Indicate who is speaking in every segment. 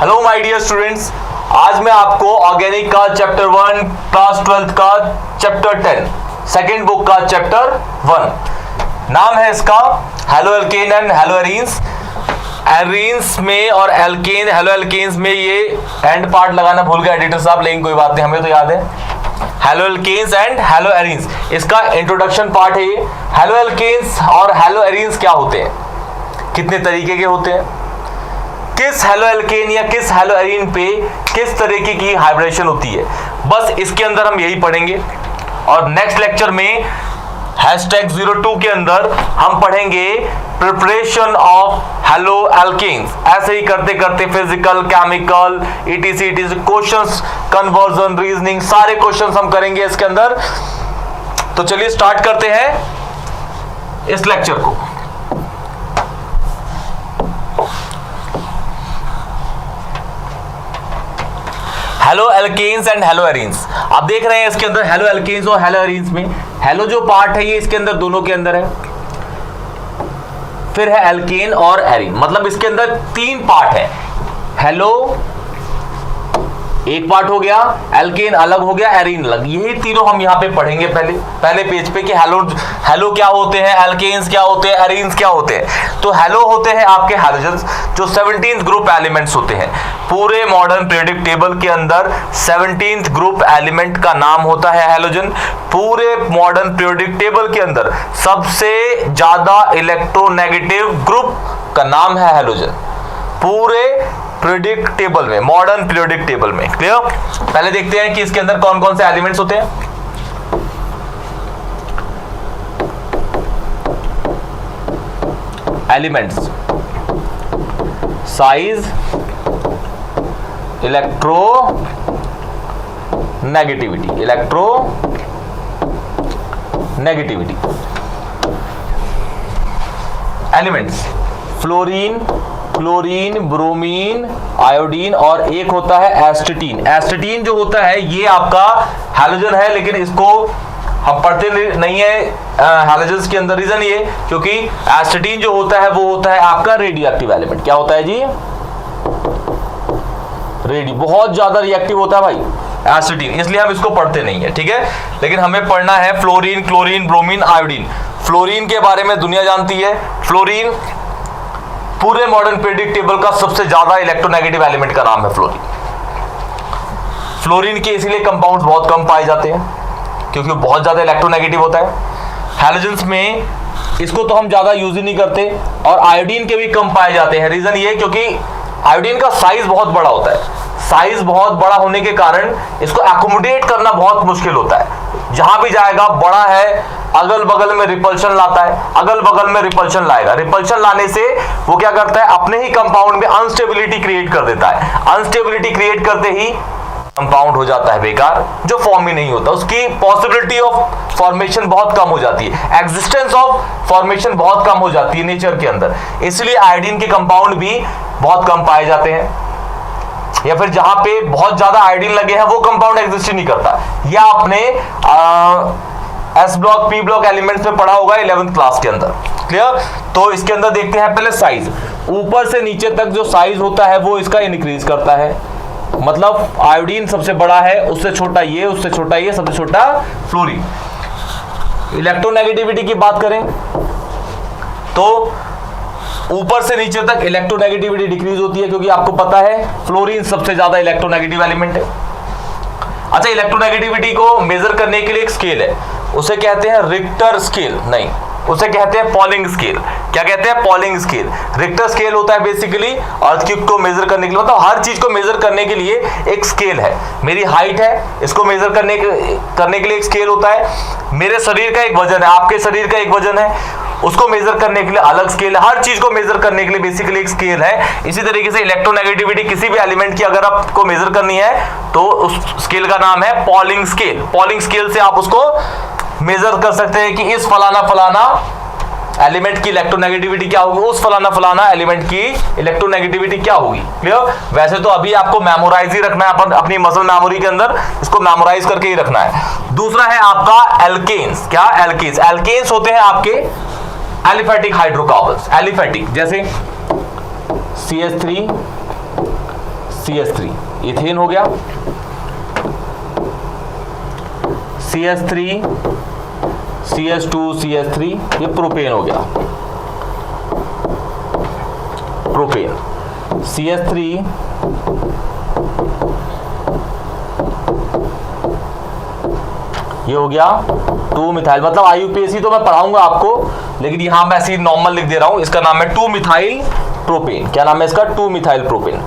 Speaker 1: Hello my dear students, आज मैं आपको ऑर्गेनिक का चैप्टर 1 क्लास 12th का चैप्टर 10 सेकेंड बुक का चैप्टर 1 नाम है इसका halo alkane and hello arenes. Arenes में और एल्केन हेलो एल्केन्स में ये एंड पार्ट लगाना भूल गए एडिटर साहब, लेकिन कोई बात नहीं, हमें तो याद है। Haloalkanes and haloarenes इसका इंट्रोडक्शन पार्ट है ये। हेलो एल्केन्स और हेलो एरीन्स क्या होते हैं, कितने तरीके के होते हैं, किस हेलो एल्केन या किस हेलो एरीन पे किस तरीके की हाइब्रिडेशन होती है, बस इसके अंदर हम यही पढ़ेंगे। और नेक्स्ट लेक्चर में #02 के अंदर हम पढ़ेंगे प्रिपरेशन ऑफ हेलो एल्केन्स। ऐसे ही करते करते physical, chemical, ETC questions, conversion, reasoning, सारे क्वेश्चंस हम करेंगे इसके अंदर। तो चलिए स्टार्ट करते हैं इस लेक्चर को। Haloalkanes and haloarenes, आप देख रहे हैं इसके अंदर हेलो एल्केन्स और हेलो एरीन्स में हेलो जो पार्ट है ये इसके अंदर दोनों के अंदर है, फिर है एल्केन और एरीन, मतलब इसके अंदर 3 पार्ट है। हेलो एक पार्ट हो गया, एल्केन अलग हो गया, एरीन अलग, यही तीनों हम यहां पे पढ़ेंगे पहले पेज पे कि हेलो क्या होते हैं, एल्केन्स क्या होते हैं, एरीन्स क्या होते हैं। तो हेलो होते हैं आपके हैलोजन्स जो 17th ग्रुप एलिमेंट्स होते हैं। पूरे मॉडर्न पीरियोडिक टेबल के अंदर 17th ग्रुप एलिमेंट का नाम होता है हैलोजन। पूरे मॉडर्न पीरियोडिक टेबल के अंदर सबसे ज्यादा इलेक्ट्रोनेगेटिव ग्रुप का नाम है हैलोजन। पूरे पीरियोडिक टेबल में, मॉडर्न पीरियोडिक टेबल में, क्लियर। पहले देखते हैं कि इसके अंदर कौन कौन से एलिमेंट्स होते हैं। Elements, size, electro negativity, electro negativity. Elements fluorine, chlorine, bromine, iodine और एक होता है एस्टेटीन। एस्टेटीन जो होता है ये आपका हैलोजन है, लेकिन इसको हम पढ़ते नहीं है हैलोजन्स के अंदर। रीजन ये क्योंकि एस्टेटीन जो होता है वो होता है आपका रेडियो एक्टिव एलिमेंट। क्या होता है जी? रेडियो, बहुत ज्यादा रिएक्टिव होता है भाई एस्टेटीन, इसलिए हम इसको पढ़ते नहीं है, ठीक है। लेकिन हमें पढ़ना है fluorine, chlorine, bromine, iodine. Fluorine के बारे में दुनिया जानती है। फ्लोरीन पूरे मॉडर्न पीरियोडिक टेबल का सबसे ज्यादा इलेक्ट्रोनेगेटिव एलिमेंट का नाम है फ्लोरीन। फ्लोरीन के इसीलिए कंपाउंड्स बहुत कम पाए जाते हैं क्योंकि बहुत ज्यादा इलेक्ट्रोनेगेटिव होता है। हैलोजन्स में इसको तो हम ज्यादा यूज ही नहीं करते, और आयोडीन के भी कम पाए जाते हैं। रीजन ये क्योंकि आयोडीन का साइज बहुत बड़ा होता है। साइज बहुत बड़ा होने के कारण इसको एकोमोडेट करना बहुत मुश्किल होता है। जहां भी जाएगा बड़ा है, अगल बगल में रिपल्शन लाता है, अगल बगल में रिपल्शन लाएगा। रिपल्शन लाने से वो क्या करता है, अपने ही कंपाउंड में अनस्टेबिलिटी क्रिएट कर देता है। अनस्टेबिलिटी क्रिएट करते ही कंपाउंड हो जाता है बेकार, जो फॉर्म ही नहीं होता। उसकी पॉसिबिलिटी ऑफ फॉर्मेशन बहुत कम हो जाती है, एग्जिस्टेंस ऑफ फॉर्मेशन बहुत कम हो जाती है नेचर के अंदर। इसलिए आयोडीन के कंपाउंड भी बहुत कम पाए जाते हैं, या फिर जहां पे बहुत ज्यादा आयोडीन लगे हैं वो कंपाउंड एग्जिस्ट ही नहीं करता। या आपने S block, P block elements में पढ़ा होगा 11th क्लास के अंदर, क्लियर। तो इसके अंदर देखते हैं पहले साइज। ऊपर से नीचे तक जो साइज होता है वो इसका इंक्रीज करता है, मतलब आयोडीन सबसे बड़ा है, उससे छोटा ये, उससे छोटा ये, सबसे छोटा फ्लोरीन। इलेक्ट्रोनेगेटिविटी की बात करें तो ऊपर से नीचे तक इलेक्ट्रोनेगेटिविटी डिक्रीज होती है, क्योंकि आपको पता है फ्लोरीन सबसे ज्यादा इलेक्ट्रोनेगेटिव एलिमेंट है। अच्छा, इलेक्ट्रोनेगेटिविटी को मेजर करने के लिए एक स्केल है, उसे कहते हैं रिक्टर स्केल, नहीं उसे कहते हैं पॉलिंग स्केल। क्या कहते हैं? Polling scale. रिक्टर स्केल होता है बेसिकली अर्थक्वेक को मेजर करने के लिए, मतलब हर चीज को मेजर करने के लिए एक स्केल है। मेरी हाइट है, इसको मेजर करने के लिए एक स्केल होता है। मेरे शरीर का एक वजन है, आपके शरीर का एक वजन है, उसको मेजर करने के लिए अलग स्केल है। हर चीज को मेजर करने के लिए बेसिकली एक स्केल है। इसी तरीके से इलेक्ट्रोनेगेटिविटी किसी भी एलिमेंट की अगर आपको मेजर करनी है तो उस स्केल का नाम है पॉलिंग स्केल। पॉलिंग स्केल से आप उसको मेजर कर सकते हैं कि इस फलाना फलाना एलिमेंट की इलेक्ट्रोनेगेटिविटी क्या होगी, उस फलाना फलाना एलिमेंट की इलेक्ट्रोनेगेटिविटी क्या होगी, क्लियर। वैसे तो अभी आपको मेमोराइज ही रखना है, अपनी मसल मेमोरी के अंदर इसको मेमोराइज करके ही रखना है। दूसरा है आपका एल्केन्स। क्या? एल्केन्स। एल्केन्स होते हैं आपके एलिफैटिक हाइड्रोकार्बन्स। एलिफैटिक जैसे CH3 CH3 इथेन हो गया, CH3 CH2 CH3 ये प्रोपेन हो गया, प्रोपेन CH3 ये हो गया 2 मिथाइल। मतलब IUPAC तो मैं पढ़ाऊंगा आपको, लेकिन यहां मैं ऐसे नॉर्मल लिख दे रहा हूं। इसका नाम है 2 मिथाइल प्रोपेन। क्या नाम है इसका? 2 मिथाइल प्रोपेन।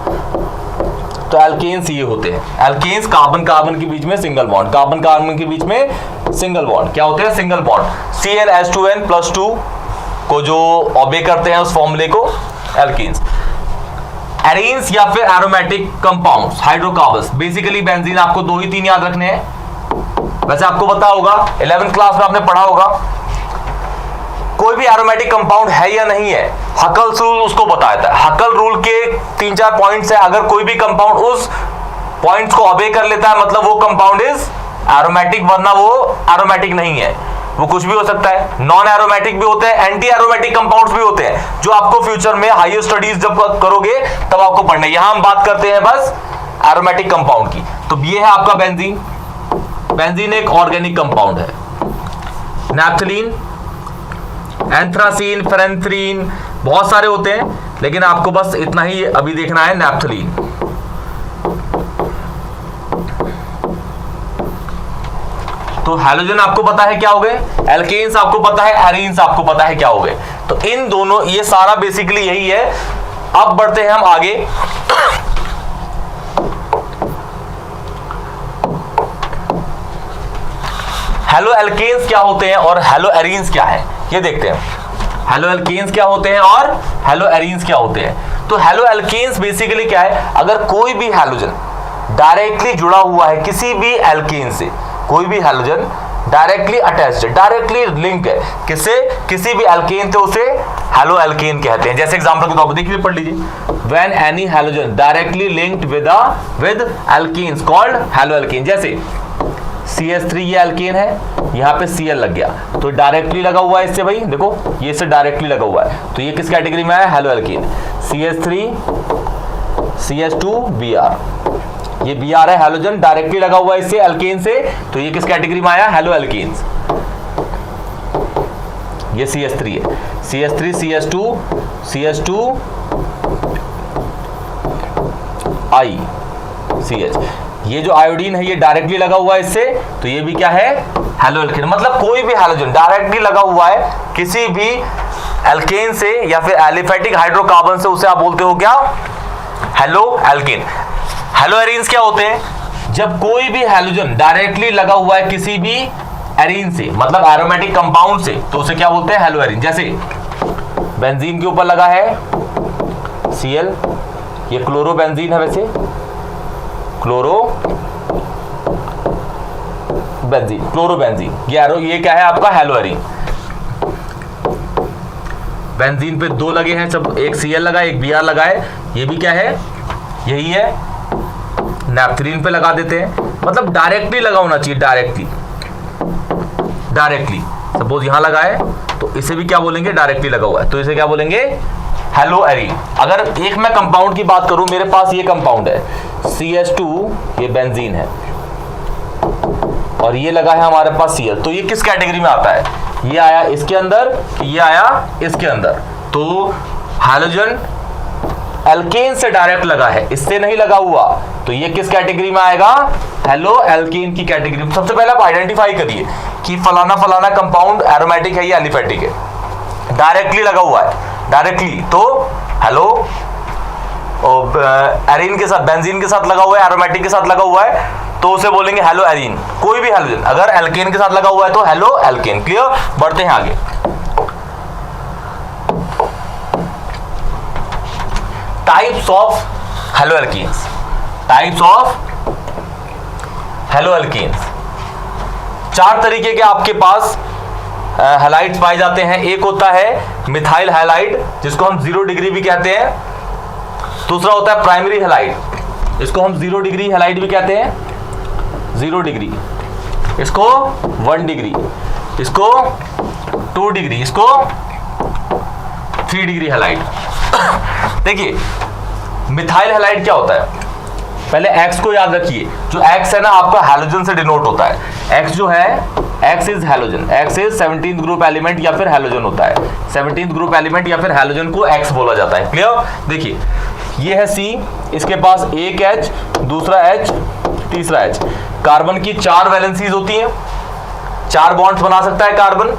Speaker 1: तो एल्केन्स ये होते हैं। एल्केन्स कार्बन कार्बन के बीच में सिंगल बॉन्ड, कार्बन कार्बन के बीच में सिंगल बॉन्ड क्या होते हैं? Single bond. CnH2n+2 को जो ओबे करते हैं उस फॉर्मूले को एल्केन्स। एरीन्स या फिर aromatic compounds, hydrocarbons. Basically benzene आपको 2 ही 3 याद रखने हैं। वैसे आपको पता होगा 11th क्लास में आपने पढ़ा होगा, कोई भी एरोमेटिक कंपाउंड है या नहीं है, हकल्स रूल उसको बताता है। हकल रूल के 3-4 पॉइंट्स है। अगर कोई भी कंपाउंड उस पॉइंट्स को ओबे कर लेता है मतलब वो कंपाउंड इज एरोमेटिक, वरना वो एरोमेटिक नहीं है। वो कुछ भी हो सकता है, नॉन एरोमेटिक भी होते हैं, एंटी एरोमेटिक कंपाउंड्स भी होते हैं, जो आपको फ्यूचर में हायर स्टडीज जब करोगे तब आपको पढ़ना है। यहां हम बात करते हैं बस एरोमेटिक कंपाउंड की। तो ये है आपका बेंजीन। बेंजीन एक ऑर्गेनिक कंपाउंड है। नैप्थलीन, एंथ्रासीन, फेरेंथ्रीन, बहुत सारे होते हैं, लेकिन आपको बस इतना ही अभी देखना है, नैप्थलीन। तो हैलोजन आपको पता है क्या हो गए, एल्केन्स आपको पता है, एरीन्स आपको पता है क्या हो गए। तो इन दोनों, ये सारा बेसिकली यही है। अब बढ़ते हैं हम आगे। हेलो एल्केन्स क्या होते हैं और हेलो एरीन्स क्या है, ये देखते हैं। हेलो एल्केन्स क्या होते हैं और हेलो एरीन्स क्या होते हैं। तो हेलो एल्केन्स बेसिकली क्या है, अगर कोई भी हैलोजन डायरेक्टली जुड़ा हुआ है किसी भी एल्केन से, कोई भी halogen directly attached, directly link है किससे, किसी भी एल्केन, तो उसे हेलो एल्केन कहते हैं। जैसे एग्जांपल के तौर पर देखिए, पढ़ लीजिए, when any halogen directly linked with alkanes called haloalkane. जैसे CH3 ये एल्केन है, यहाँ पे Cl लग गया तो डायरेक्टली लगा हुआ है इससे, भाई देखो ये इससे डायरेक्टली लगा हुआ है, तो ये किस कैटेगरी में आया? Halo alkane. CH3 CH2 Br, ये Br है, हैलोजन डायरेक्टली लगा हुआ है इससे एल्केन से, तो ये किस कैटेगरी में आया? Haloalkanes. ये CH3 है, CH3 CH2 I CH, ये जो आयोडीन है ये डायरेक्टली लगा हुआ है इससे, तो ये भी क्या है? Halo alkane. मतलब कोई भी हैलोजन डायरेक्टली लगा हुआ है किसी भी एल्केन से या फिर एलिफेटिक हाइड्रोकार्बन से, उसे आप बोलते हो क्या? Halo alkane. हेलो एरीन्स क्या होते हैं? जब कोई भी हैलोजन डायरेक्टली लगा हुआ है किसी भी एरीन से, मतलब एरोमेटिक कंपाउंड से, तो उसे क्या बोलते हैं? Hello arene. जैसे बेंजीन के ऊपर लगा है Cl, ये क्लोरो बेंजीन है, वैसे क्लोरो बेंजीन, ये क्या है आपका? Hello arene. बेंजीन पे 2 लगे हैं, सब एक Cl लगा है, एक Br लगा है, ये भी क्या है? यही है। नैप्थलीन पे लगा देते हैं, मतलब डायरेक्टली लगा होना चाहिए, डायरेक्टली। सपोज यहां लगा है तो इसे भी क्या बोलेंगे? डायरेक्टली लगा हुआ है, तो इसे क्या बोलेंगे? Hello arene. अगर एक मैं कंपाउंड की बात करूं, मेरे पास ये कंपाउंड है CH2, ये बेंजीन है, और ये लगा है हमारे पास Cl, तो ये किस कैटेगरी में आता है? ये आया इसके अंदर, ये आया इसके अंदर। तो हैलोजन एल्केन से डायरेक्ट लगा है, इससे नहीं लगा हुआ, तो ये किस कैटेगरी में आएगा? हेलो एल्केन की कैटेगरी में। सबसे पहले आप आइडेंटिफाई करिए कि फलाना फलाना कंपाउंड एरोमेटिक है या एलिफेटिक है, डायरेक्टली लगा हुआ है, डायरेक्टली, तो हेलो एरीन के साथ, बेंजीन के साथ लगा हुआ है, एरोमेटिक के साथ लगा हुआ है, तो उसे बोलेंगे हेलो एरीन। कोई भी हैलोजन अगर एल्केन के साथ लगा हुआ है तो हेलो एल्केन। क्लियर? बढ़ते हैं आगे। Types of haloalkanes, types of haloalkanes. 4 तरीके के आपके पास हैलाइड्स पाए जाते हैं। एक होता है मिथाइल हैलाइड, जिसको हम 0 डिग्री भी कहते हैं। दूसरा होता है प्राइमरी हैलाइड, इसको हम 0 डिग्री हैलाइड भी कहते हैं, 0 डिग्री, इसको 1 डिग्री, इसको 2 डिग्री, इसको 3 डिग्री हैलाइड। देखिए मिथाइल हैलाइड क्या होता है? पहले एक्स को याद रखिए, जो एक्स है ना आपका हैलोजन से डिनोट होता है। एक्स जो है, x is halogen, x is 17th group element या फिर हैलोजन होता है। 17th ग्रुप एलिमेंट या फिर हैलोजन को एक्स बोला जाता है। क्लियर? देखिए ये है सी, इसके पास एक एच, दूसरा एच, तीसरा एच। कार्बन की 4 वैलेंसीज होती हैं, 4 बॉन्ड्स बना सकता है कार्बन।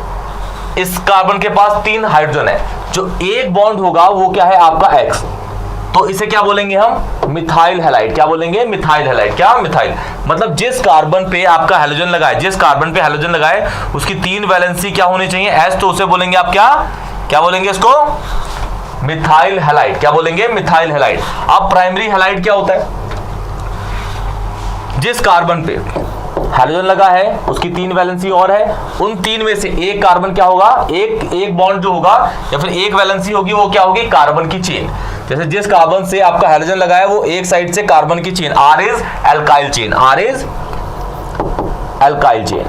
Speaker 1: इस कार्बन के पास 3 हाइड्रोजन है, जो एक बॉन्ड होगा वो क्या है आपका एक्स, तो इसे क्या बोलेंगे हम? Methyl halide. क्या बोलेंगे? Methyl halide. क्या? मिथाइल। मतलब जिस कार्बन पे आपका हैलोजन लगा है, जिस कार्बन पे हैलोजन लगा है उसकी 3 वैलेंसी क्या होनी चाहिए? एस, तो उसे बोलेंगे आप क्या बोलेंगे इसको? Methyl halide. क्या बोलेंगे? Methyl halide. अब प्राइमरी हैलाइड क्या होता है? जिस कार्बन पे हैलोजन लगा है उसकी 3 वैलेंसी और है, उन 3 में से एक कार्बन क्या होगा? एक बॉन्ड जो होगा या फिर एक वैलेंसी होगी वो क्या होगी? कार्बन की चेन। जैसे जिस कार्बन से आपका हैलोजन लगा है वो एक साइड से कार्बन की chain, R is alkyl chain, R is alkyl chain,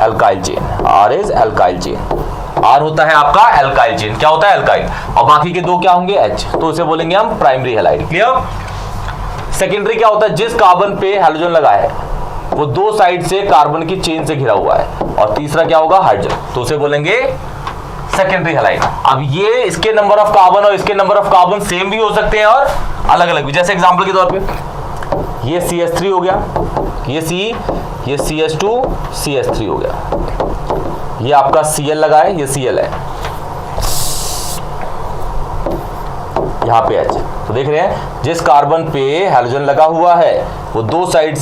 Speaker 1: alkyl chain, R is alkyl chain. R होता है आपका एल्काइल चेन। क्या होता है? एल्काइल। और बाकी के 2 क्या होंगे? एच, तो उसे बोलेंगे हम प्राइमरी हैलाइड। क्लियर? सेकेंडरी क्या होता है? जिस कार्बन पे हैलोजन लगा है वो 2 साइड से कार्बन की चेन से घिरा हुआ है, और तीसरा क्या होगा? हाइड्रोजन, तो उसे बोलेंगे सेकेंडरी हैलाइड। अब ये इसके नंबर ऑफ कार्बन और इसके नंबर ऑफ कार्बन सेम भी हो सकते हैं और अलग अलग भी। जैसे एग्जांपल के तौर पे ये CH3 हो गया, ये C, ये CH2 CH3 हो गया, ये आपका Cl लगा है, ये Cl है, यहाँ पे H। तो देख रहे हैं जिस कार्बन पे हैलोजन लगा हुआ है वो 2 साइड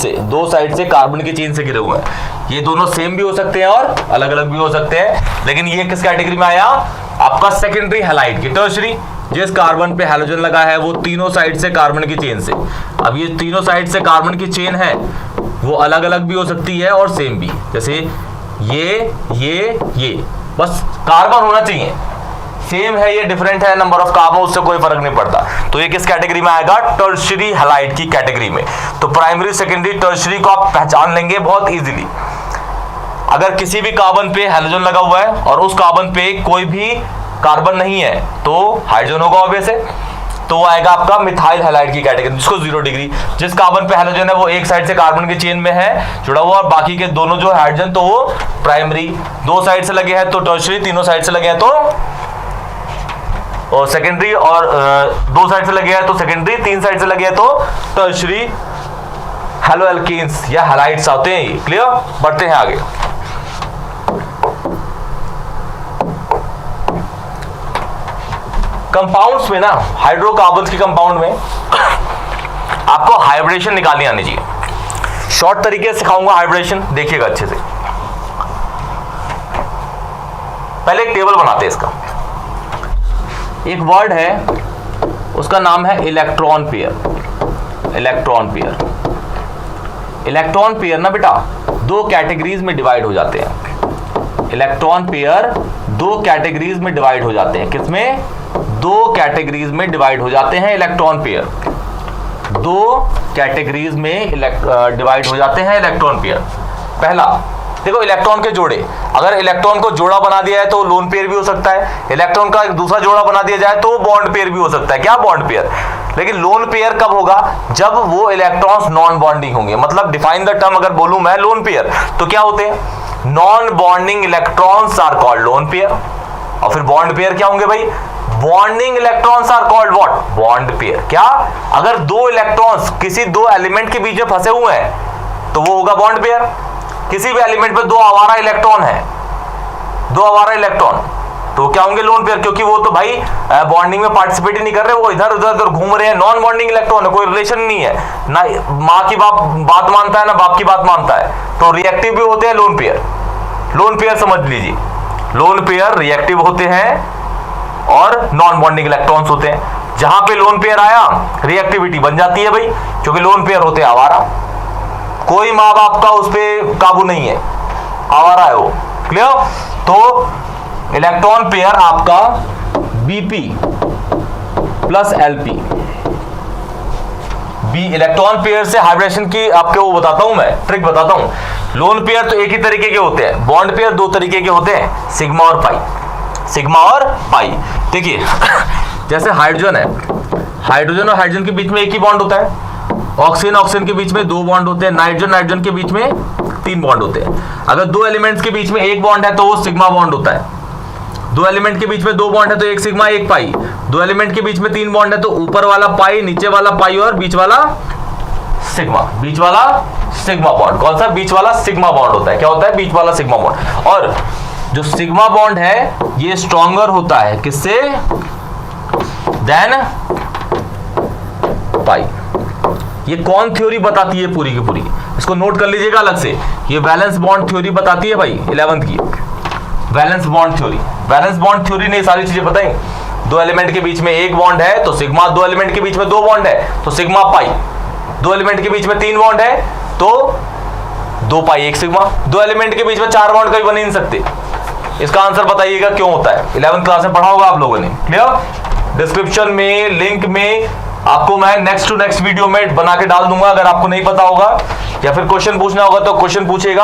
Speaker 1: से कार्बन की चेन से घिरे हुए हैं। ये दोनों सेम भी हो सकते हैं और अलग अलग भी हो सकते हैं, लेकिन ये किस कैटेगरी में आया? आपका सेकेंडरी हैलाइड की। टर्शरी, जिस कार्बन पे हैलोजन लगा है वो तीनों साइड से कार्बन की चेन से। अब ये तीनों साइड से कार्बन की चेन है वो अलग अलग भी हो सकती है और सेम भी। जैसे ये बस कार्बन होना चाहिए, सेम है ये डिफरेंट है नंबर ऑफ कार्बन, उससे कोई फर्क नहीं पड़ता। तो ये किस कैटेगरी में आएगा? टर्शियरी हैलाइड की कैटेगरी में। तो प्राइमरी, सेकेंडरी, टर्शियरी को आप पहचान लेंगे बहुत इजीली। अगर किसी भी कार्बन पे हैलोजन लगा हुआ है और उस कार्बन पे कोई भी कार्बन नहीं है तो हाइड्रोजन होगा ऑब्वियस है, तो वो आएगा आपका मिथाइल हैलाइड की कैटेगरी, जिसको 0 डिग्री। जिस कार्बन पे हैलोजन है वो एक साइड से कार्बन की चेन में है जुड़ा हुआ, और बाकी के दोनों जो हाइड्रोजन तो वो प्राइमरी। 2 साइड से लगे हैं तो टर्शियरी, तीनों साइड से लगे हैं तो सेकेंडरी, और 2 साइड से लगे हैं तो सेकेंडरी, 3 साइड से लगे हैं तो टर्शियरी हैलो एल्केन्स या हैलाइड्स आते हैं। क्लियर? बढ़ते हैं आगे। कंपाउंड्स में ना, हाइड्रोकार्बन्स के कंपाउंड में आपको हाइब्रिडेशन निकालनी आनी चाहिए। शॉर्ट तरीके से सिखाऊंगा हाइब्रिडेशन, देखिएगा अच्छे से। पहले एक टेबल बनाते हैं इसका। एक वर्ड है उसका नाम है electron pair. Electron pair, electron pair ना बेटा 2 कैटेगरीज में डिवाइड हो जाते हैं। इलेक्ट्रॉन पेयर 2 कैटेगरीज में डिवाइड हो जाते हैं। किसमें? 2 कैटेगरीज में डिवाइड हो जाते हैं इलेक्ट्रॉन पेयर। 2 कैटेगरीज में डिवाइड हो जाते हैं इलेक्ट्रॉन पेयर। पहला देखो, इलेक्ट्रॉन के जोड़े। अगर इलेक्ट्रॉन को जोड़ा बना दिया है तो लोन पेयर भी हो सकता है। इलेक्ट्रॉन का एक दूसरा जोड़ा बना दिया जाए तो बॉन्ड पेयर भी हो सकता है। क्या? Bond pair. लेकिन लोन पेयर कब होगा? जब वो इलेक्ट्रॉन्स नॉन बॉन्डिंग होंगे। मतलब डिफाइन द टर्म अगर बोलूं मैं लोन पेयर तो क्या होते हैं? Non bonding electrons are called lone pair. और फिर बॉन्ड पेयर क्या होंगे भाई? Bonding electrons are called what? Bond pair. क्या? अगर 2 इलेक्ट्रॉन्स किसी 2 एलिमेंट के बीच में फंसे हुए हैं तो वो होगा बॉन्ड पेयर। किसी भी एलिमेंट पे 2 आवारा इलेक्ट्रॉन है, 2 आवारा इलेक्ट्रॉन, तो क्या होंगे? Lone pair. क्योंकि वो तो भाई बॉन्डिंग में पार्टिसिपेट ही नहीं कर रहे, वो इधर उधर घूम रहे हैं। नॉन बॉन्डिंग इलेक्ट्रॉन है, कोई रिलेशन नहीं है, ना माँ की बात मानता है ना बाप की बात मानता है, तो रिएक्टिव भी होते हैं लोन पेयर। लोन पेयर समझ लीजिए, लोन पेयर रिएक्टिव होते हैं और नॉन बॉन्डिंग इलेक्ट्रॉन्स होते हैं। जहां पे लोन पेयर आया रिएक्टिविटी बन जाती है भाई, क्योंकि लोन पेयर होते हैं आवारा। कोई माँ बाप का उस पर काबू नहीं है, आवारा है वो। क्लियर? तो इलेक्ट्रॉन पेयर आपका Bp plus Lp। B electron pair से हाइब्रिडेशन की आपको वो बताता हूं मैं, ट्रिक बताता हूं। लोन पेयर तो एक ही तरीके के होते हैं, बॉन्ड पेयर 2 तरीके के होते हैं, सिग्मा और पाई। सिग्मा और पाई। देखिए जैसे हाइड्रोजन है, हाइड्रोजन और हाइड्रोजन के बीच में एक ही बॉन्ड होता है, ऑक्सीजन ऑक्सीजन के बीच में 2 बॉन्ड होते हैं, नाइट्रोजन नाइट्रोजन के बीच में 3 बॉन्ड होते हैं। अगर 2 एलिमेंट्स के बीच में एक बॉन्ड है तो वो सिग्मा बॉन्ड होता है। 2 एलिमेंट के बीच में 2 बॉन्ड है तो एक सिग्मा एक पाई। 2 एलिमेंट के बीच में 3 बॉन्ड है तो ऊपर वाला पाई, नीचे वाला पाई और बीच वाला सिग्मा। बीच वाला सिग्मा बॉन्ड कौन सा? बीच वाला सिग्मा बॉन्ड होता है। क्या होता है? बीच वाला सिग्मा बॉन्ड। और जो सिग्मा बॉन्ड है ये स्ट्रॉन्गर होता है किससे? Than pi. ये कौन थ्योरी बताती है? पूरी की पूरी इसको नोट कर लीजिएगा अलग से। ये वैलेंस बॉन्ड थ्योरी बताती है भाई 11th की valence bond theory. Valence bond theory ने सारी चीजें बताई। 2 एलिमेंट के बीच में एक बॉन्ड है तो सिग्मा, 2 एलिमेंट के बीच में 2 बॉन्ड है तो सिग्मा पाई, 2 एलिमेंट के बीच में 3 बॉन्ड है तो 2 पाई 1 सिग्मा, 2 एलिमेंट के बीच में 4 बॉन्ड कभी बन ही नहीं सकते। इसका आंसर बताइएगा क्यों होता है? 11th क्लास में पढ़ा होगा आप लोगों ने। क्लियर? डिस्क्रिप्शन में लिंक में आपको मैं नेक्स्ट टू नेक्स्ट वीडियो में बना के डाल दूंगा। अगर आपको नहीं पता होगा या फिर क्वेश्चन पूछना होगा तो क्वेश्चन पूछेगा,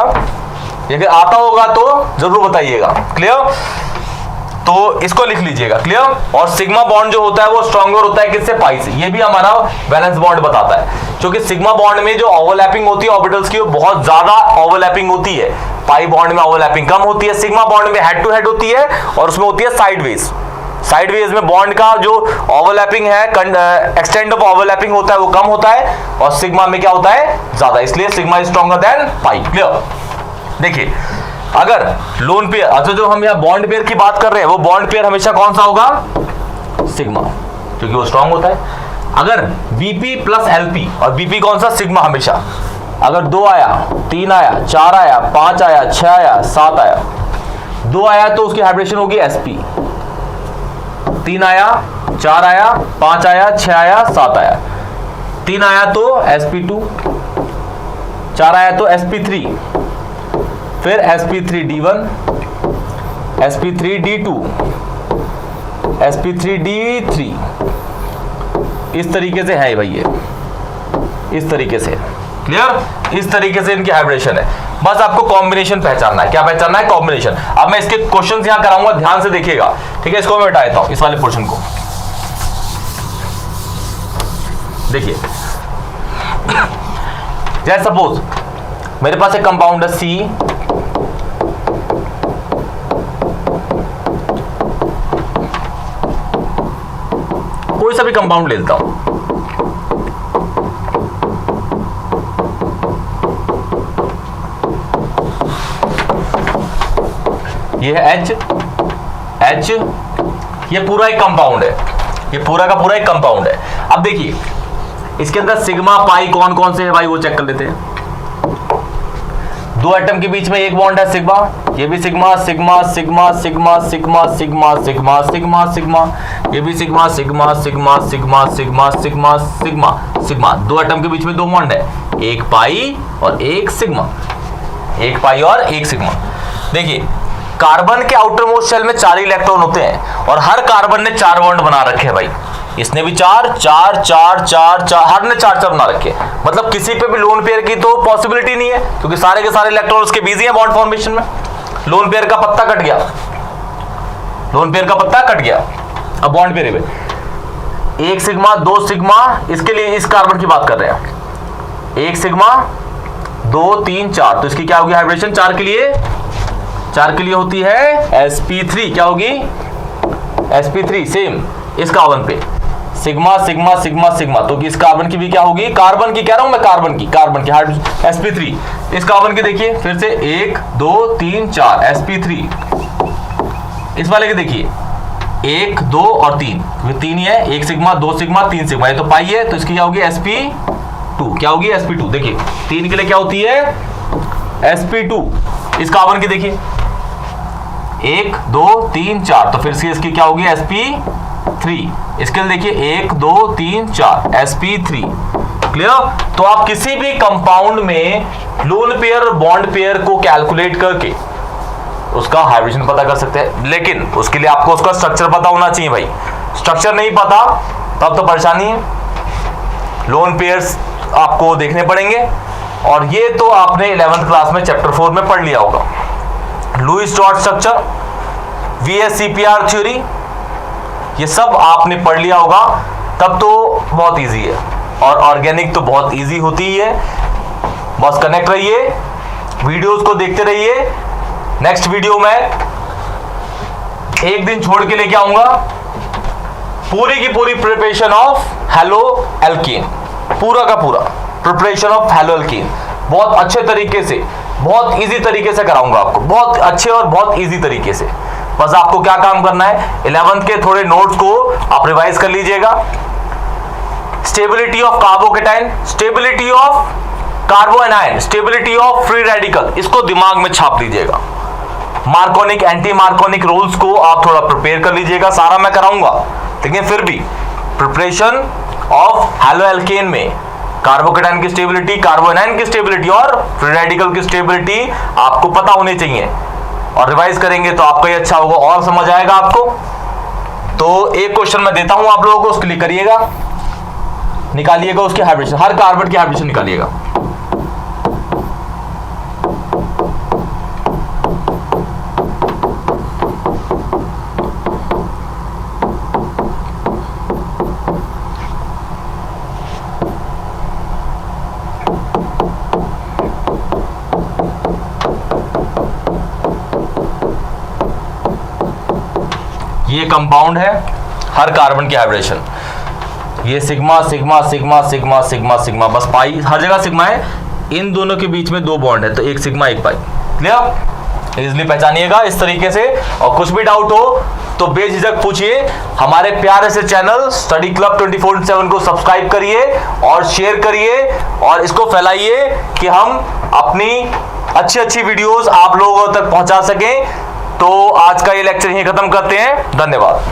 Speaker 1: या फिर आता होगा तो जरूर बताइएगा। क्लियर? तो इसको लिख लीजिएगा। क्लियर? और सिग्मा बॉन्ड जो होता है वो स्ट्रॉन्गर होता है किससे? पाई से। ये भी हमारा वैलेंस बॉन्ड बताता है, क्योंकि सिग्मा बॉन्ड में जो ओवरलैपिंग होती है ऑर्बिटल्स की वो बहुत ज्यादा ओवरलैपिंग होती है। पाई बॉन्ड में ओवरलैपिंग कम होती है। सिग्मा बॉन्ड में हेड टू हेड होती है और उसमें होती है साइडवेज। साइडवेज में बॉन्ड का जो ओवरलैपिंग है, एक्सटेंड ऑफ ओवरलैपिंग होता है वो कम होता है, और सिग्मा में क्या होता है? ज्यादा। इसलिए sigma is stronger than pi. Clear? देखिए अगर लोन पेयर, अच्छा जो हम यहाँ बॉन्ड पेयर की बात कर रहे हैं वो बॉन्ड पेयर हमेशा कौन सा होगा? सिग्मा, क्योंकि वो स्ट्रांग होता है। अगर बीपी प्लस एलपी, और बीपी कौन सा? सिग्मा हमेशा। अगर 2 आया, 3 आया, 4 आया, 5 आया, 6 आया, 7 आया, 2 आया तो उसकी हाइब्रिडेशन होगी एसपी। 3 आया, 4 आया, 5 आया, 6 आया, 7 आया, 3 आया तो sp2, 4 आया तो sp3, फिर sp3d1, sp3d2, sp3d3। इस तरीके से है भाई, ये इस तरीके से। क्लियर? इस तरीके से इनकी हाइब्रिडेशन है। बस आपको कॉम्बिनेशन पहचानना है। क्या पहचानना है? कॉम्बिनेशन। अब मैं इसके क्वेश्चंस यहां कराऊंगा, ध्यान से देखिएगा। ठीक है? इसको मैं हटा देता हूं, इस वाले पोर्शन को। देखिए जैसे सपोज मेरे पास एक कंपाउंड है सी, कोई सा भी कंपाउंड ले लेता हूं। ये है H, ये पूरा एक कंपाउंड है, ये पूरा का पूरा एक कंपाउंड है। अब देखिए इसके अंदर सिग्मा पाई कौन कौन से है भाई, वो चेक कर लेते हैं। 2 एटम के बीच में एक बॉन्ड है सिग्मा, ये भी sigma sigma sigma sigma sigma sigma sigma sigma sigma, ये भी sigma sigma sigma sigma sigma sigma sigma sigma. 2 atom के बीच में 2 बॉन्ड है, एक पाई और एक सिग्मा, एक पाई और एक सिग्मा। देखिए कार्बन के आउटर मोस्ट शेल में 4 इलेक्ट्रॉन होते हैं और हर कार्बन ने 4 बॉन्ड बना रखे हैं भाई। इसने भी 4 4 4 4 4, हर ने 4 4 बना रखे हैं। मतलब किसी पे भी लोन पेयर की तो पॉसिबिलिटी नहीं है, क्योंकि सारे के सारे इलेक्ट्रॉन उसके बिजी हैं बॉन्ड फॉर्मेशन में। लोन पेयर का पत्ता कट गया, लोन पेयर का पत्ता कट गया। अब बॉन्ड पेयर पे 1 सिग्मा 2 सिग्मा, इसके लिए इस कार्बन की बात कर रहे हैं। 1 सिग्मा 2 3 4, तो इसकी क्या होगी हाइब्रिडेशन? 4 के लिए होती है sp3। क्या होगी? sp3। सेम इस कार्बन पे सिग्मा सिग्मा सिग्मा सिग्मा, तो इस कार्बन की भी क्या होगी? कार्बन की कह रहा हूं मैं, कार्बन की sp3। इस कार्बन के देखिए फिर से 1 2 3 4 sp3। इस वाले के देखिए 1 2 और 3, 3 ही है। 1 सिग्मा 2 सिग्मा 3 सिग्मा, ये तो पाई है, तो इसकी क्या होगी? sp2। क्या होगी? sp2। देखिए 3 के लिए क्या होती है? sp2। इस कार्बन की देखिए 1 2 3 4, तो फिर से इसकी क्या होगी? sp3। इसके लिए देखिए 1 2 3 4 sp3। क्लियर? तो आप किसी भी कंपाउंड में लोन पेयर और बॉन्ड पेयर को कैलकुलेट करके उसका हाइब्रिडेशन पता कर सकते हैं, लेकिन उसके लिए आपको उसका स्ट्रक्चर पता होना चाहिए भाई। स्ट्रक्चर नहीं पता तब तो परेशानी है। लोन पेयर्स आपको देखने पड़ेंगे, और ये तो आपने 11th क्लास में चैप्टर 4 में पढ़ लिया होगा। Lewis Stuart structure, VSEPR theory, ये सब आपने पढ़ लिया होगा। तब तो बहुत इजी है, और ऑर्गेनिक तो बहुत इजी होती ही है। बस कनेक्ट रहिए, वीडियोस को देखते रहिए। नेक्स्ट वीडियो में एक दिन छोड़ के लेके आऊंगा पूरी की पूरी प्रिपरेशन ऑफ हैलो एल्कीन, पूरा का पूरा प्रिपरेशन ऑफ हैलो एल्कीन, बहुत अच्छे तरीके से, बहुत इजी तरीके से कराऊंगा आपको, बहुत अच्छे और बहुत इजी तरीके से। बस आपको क्या काम करना है, 11th के थोड़े नोट्स को आप रिवाइज कर लीजिएगा। Stability of carbocation, stability of carbanion, stability of free radical, इसको दिमाग में छाप लीजिएगा। मार्कोनिक, एंटी मार्कोनिक रूल्स को आप थोड़ा प्रिपेयर कर लीजिएगा। सारा मैं कराऊंगा, लेकिन फिर भी प्रिपरेशन ऑफ हैलो एल्केन में कार्बोकेटाइन की स्टेबिलिटी, कार्बोएनाइन की स्टेबिलिटी और फ्री रेडिकल की स्टेबिलिटी आपको पता होनी चाहिए, और रिवाइज करेंगे तो आपका ही अच्छा होगा और समझ आएगा आपको। तो एक क्वेश्चन मैं देता हूं आप लोगों को, उसके लिए करिएगा, निकालिएगा उसकी हाइब्रिडेशन, हर कार्बन की हाइब्रिडेशन निकालिएगा। ये कंपाउंड है, हर कार्बन की हाइब्रिडेशन, ये sigma sigma sigma sigma sigma sigma, बस पाई हर जगह सिग्मा है। इन दोनों के बीच में दो बॉन्ड है, तो एक सिग्मा एक पाई। क्लियर? इजिली पहचानिएगा इस तरीके से। और कुछ भी डाउट हो तो बेझिझक पूछिए। हमारे प्यारे से चैनल स्टडी क्लब 24/7 को सब्सक्राइब करिए और शेयर करिए और इसको फैलाइए कि हम अपनी अच्छी अच्छी वीडियोस आप लोगों तक पहुंचा सकें। तो आज का ये लेक्चर यहीं खत्म करते हैं। धन्यवाद।